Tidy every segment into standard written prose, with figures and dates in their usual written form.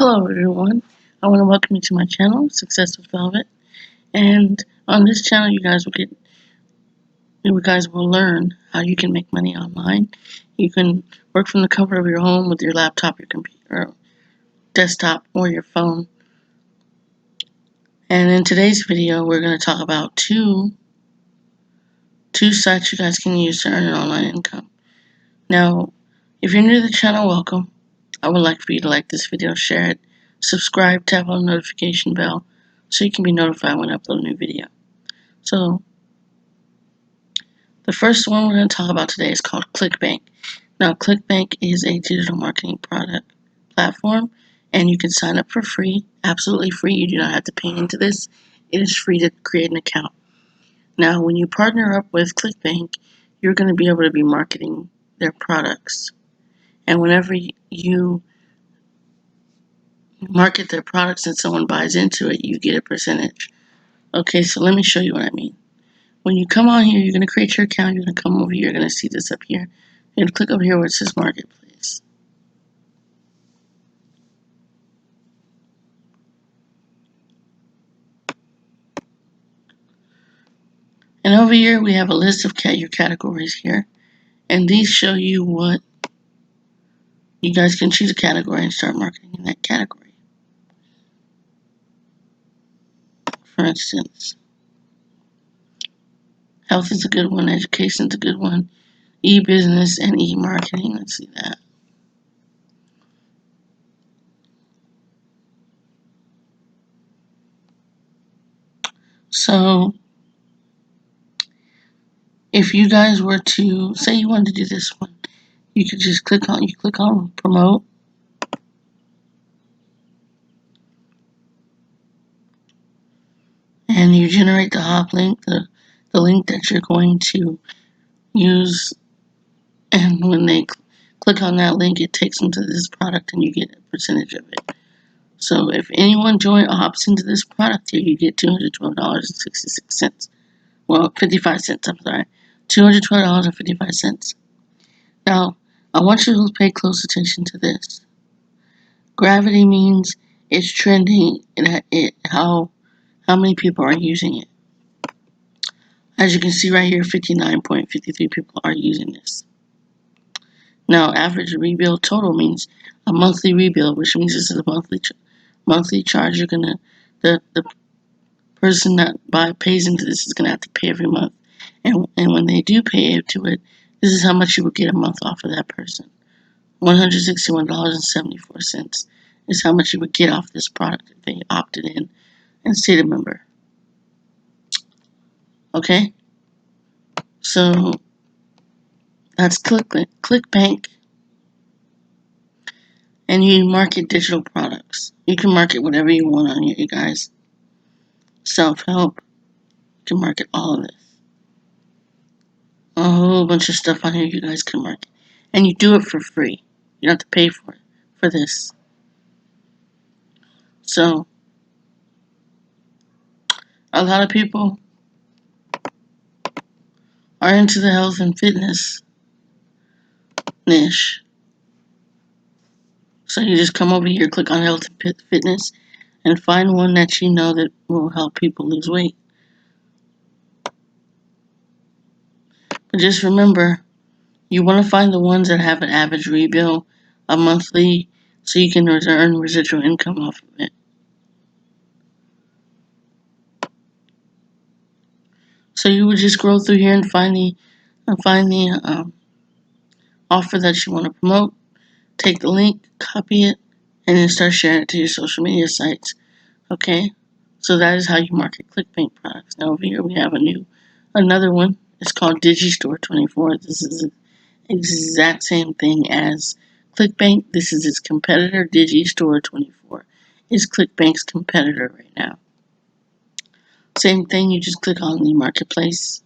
Hello everyone, I want to welcome you to my channel, Success with Velvet, and on this channel you guys will learn how you can make money online. You can work from the comfort of your home with your laptop, your computer, desktop, or your phone. And in today's video we're going to talk about two sites you guys can use to earn an online income. Now, if you're new to the channel, welcome. I would like for you to like this video, share it, subscribe, tap on the notification bell so you can be notified when I upload a new video. So, the first one we're going to talk about today is called Clickbank. Now, Clickbank is a digital marketing product platform, and you can sign up for free, absolutely free. You do not have to pay into this. It is free to create an account. Now, when you partner up with Clickbank, you're going to be able to be marketing their products. And whenever you market their products and someone buys into it, you get a percentage. Okay, so let me show you what I mean. When you come on here, you're going to create your account. You're going to come over here. You're going to see this up here. You're going to click over here where it says Marketplace. And over here, we have a list of your categories here. And these show you what you guys can choose a category and start marketing in that category. For instance, health is a good one. Education is a good one. E-business and e-marketing. Let's see that. So, if you guys were to say you wanted to do this one, you could just click on promote, and you generate the hop link, the link that you're going to use, and when they click on that link, it takes them to this product and you get a percentage of it. So if anyone opts into this product here, you get $212.66. Well, 55 cents, I'm sorry. $212.55. Now, I want you to pay close attention to this. Gravity means it's trending, how many people are using it. As you can see right here, 59.53 people are using this. Now, average rebill total means a monthly rebill, which means this is a monthly charge. You're gonna the person that pays into this is gonna have to pay every month, and when they do pay into it, this is how much you would get a month off of that person. $161.74 is how much you would get off this product if they opted in and stayed a member. Okay, so that's Clickbank. And you market digital products. You can market whatever you want on here, you guys. Self-help. You can market all of this. A whole bunch of stuff on here you guys can market. And you do it for free. You don't have to pay for this. So, a lot of people are into the health and fitness niche. So you just come over here, click on health and fitness, and find one that you know that will help people lose weight. But just remember, you want to find the ones that have an average rebill, a monthly, so you can earn residual income off of it. So you would just scroll through here and find the offer that you want to promote. Take the link, copy it, and then start sharing it to your social media sites. Okay, so that is how you market Clickbank products. Now over here we have another one. It's called DIGISTORE24. This is the exact same thing as Clickbank. This is its competitor. DIGISTORE24 is Clickbank's competitor right now. Same thing, you just click on the marketplace.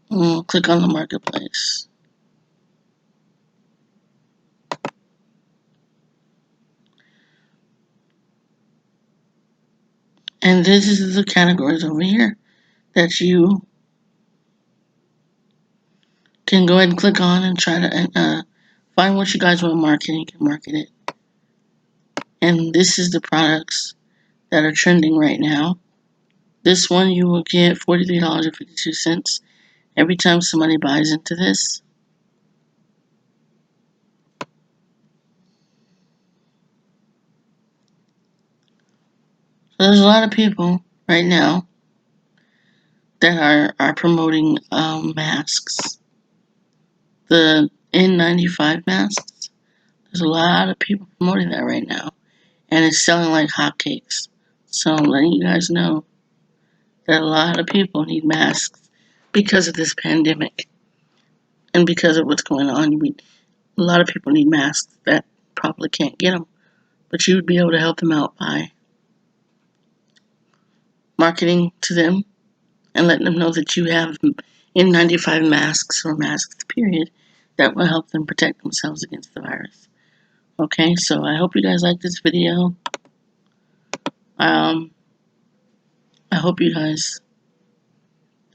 Click on the marketplace. And this is the categories over here that you can go ahead and click on and try to find what you guys want to market and you can market it. And this is the products that are trending right now. This one you will get $43.52 every time somebody buys into this. So there's a lot of people right now that are promoting masks. The N95 masks. There's a lot of people promoting that right now. And it's selling like hotcakes. So I'm letting you guys know that a lot of people need masks because of this pandemic. And because of what's going on, a lot of people need masks that probably can't get them. But you would be able to help them out by marketing to them and letting them know that you have N95 masks or masks, period, that will help them protect themselves against the virus. Okay, so I hope you guys like this video. I hope you guys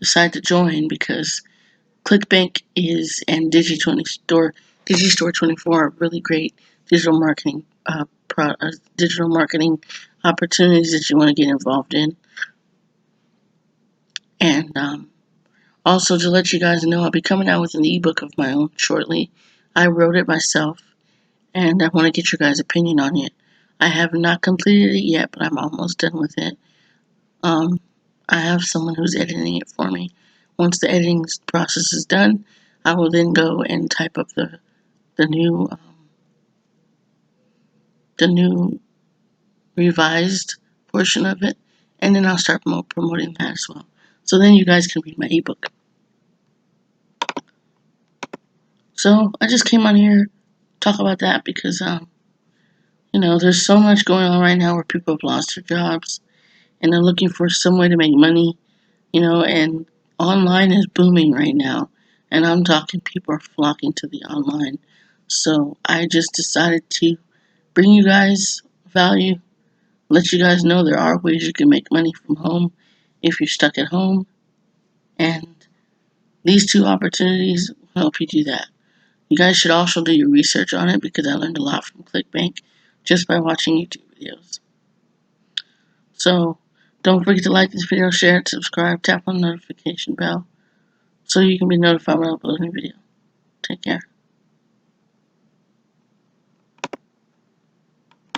decide to join because Clickbank and DIGISTORE24 are really great digital marketing digital marketing opportunities that you want to get involved in. And also to let you guys know, I'll be coming out with an ebook of my own shortly. I wrote it myself, and I want to get your guys' opinion on it. I have not completed it yet, but I'm almost done with it. I have someone who's editing it for me. Once the editing process is done, I will then go and type up the new revised portion of it, and then I'll start promoting that as well. So then you guys can read my ebook. So I just came on here to talk about that because there's so much going on right now where people have lost their jobs and they're looking for some way to make money, and online is booming right now. And I'm talking people are flocking to the online. So I just decided to bring you guys value, let you guys know there are ways you can make money from home if you're stuck at home. And these two opportunities will help you do that. You guys should also do your research on it because I learned a lot from Clickbank just by watching YouTube videos. So don't forget to like this video, share it, subscribe, tap on the notification bell so you can be notified when I upload a new video. Take care.